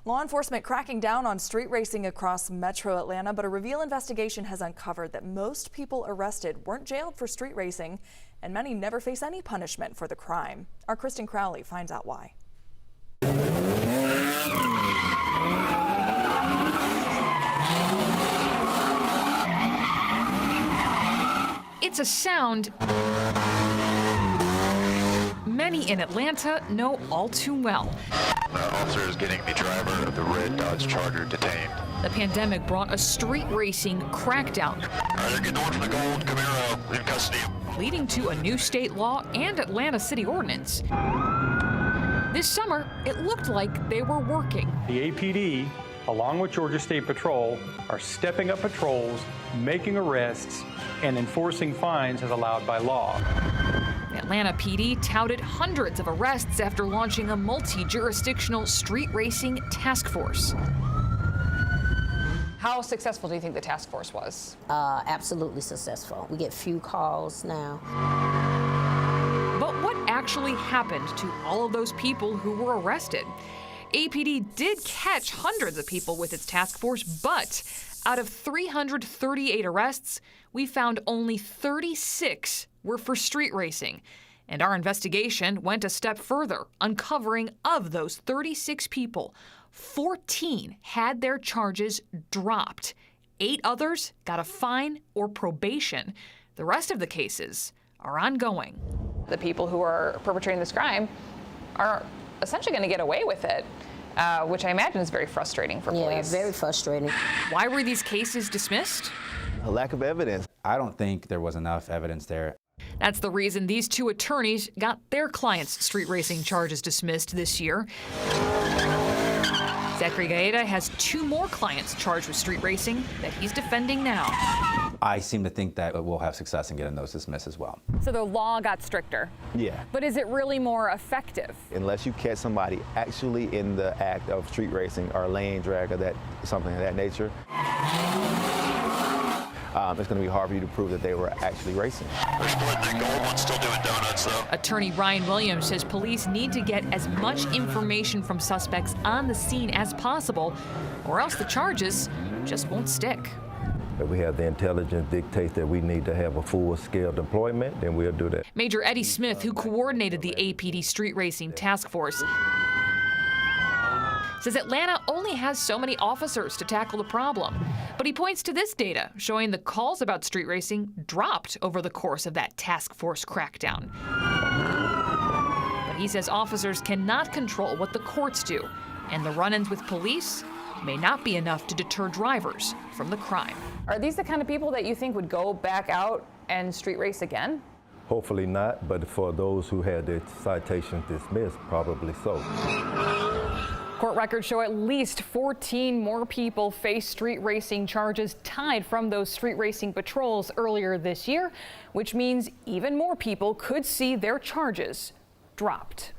Law enforcement cracking down on street racing across metro Atlanta, but a Reveal investigation has uncovered that most people arrested weren't jailed for street racing, and many never face any punishment for the crime. Our Kristen Crowley finds out why. It's a sound many in Atlanta know all too well. Officer is getting the driver of the red Dodge Charger detained. The pandemic brought a street racing crackdown, They're getting on for the gold Camaro in custody. leading to a new state law and Atlanta city ordinance. This summer, it looked like they were working. The APD, along with Georgia State Patrol, are stepping up patrols, making arrests, and enforcing fines as allowed by law. The Atlanta PD touted hundreds of arrests after launching a multi-jurisdictional street racing task force. How successful do you think the task force was? Absolutely successful. We get few calls now. But what actually happened to all of those people who were arrested? APD did catch hundreds of people with its task force, but out of 338 arrests, we found only 36 were for street racing. And our investigation went a step further, uncovering of those 36 people, 14 had their charges dropped. 8 others got a fine or probation. The rest of the cases are ongoing. The people who are perpetrating this crime are essentially going to get away with it, which I imagine is very frustrating for police. Yeah, very frustrating. Why were these cases dismissed? A lack of evidence. I don't think there was enough evidence there. That's the reason these 2 attorneys got their clients' street racing charges dismissed this year. Zachary Gaeta has 2 more clients charged with street racing that he's defending now. I seem to think that we'll have success in getting those dismissed as well. So the law got stricter. Yeah. But is it really more effective? Unless you catch somebody actually in the act of street racing or lane drag or something of that nature, it's going to be hard for you to prove that they were actually racing. They're splitting that gold one, still doing donuts though. Attorney Ryan Williams says police need to get as much information from suspects on the scene as possible, or else the charges just won't stick. If we have the intelligence dictates that we need to have a full-scale deployment, then we'll do that. Major Eddie Smith, who coordinated the APD street racing task force, says Atlanta only has so many officers to tackle the problem. But he points to this data showing the calls about street racing dropped over the course of that task force crackdown. But he says officers cannot control what the courts do, and the run-ins with police may not be enough to deter drivers from the crime. Are these the kind of people that you think would go back out and street race again? Hopefully not, but for those who had their citations dismissed, probably so. Court records show at least 14 more people face street racing charges tied from those street racing patrols earlier this year, which means even more people could see their charges dropped.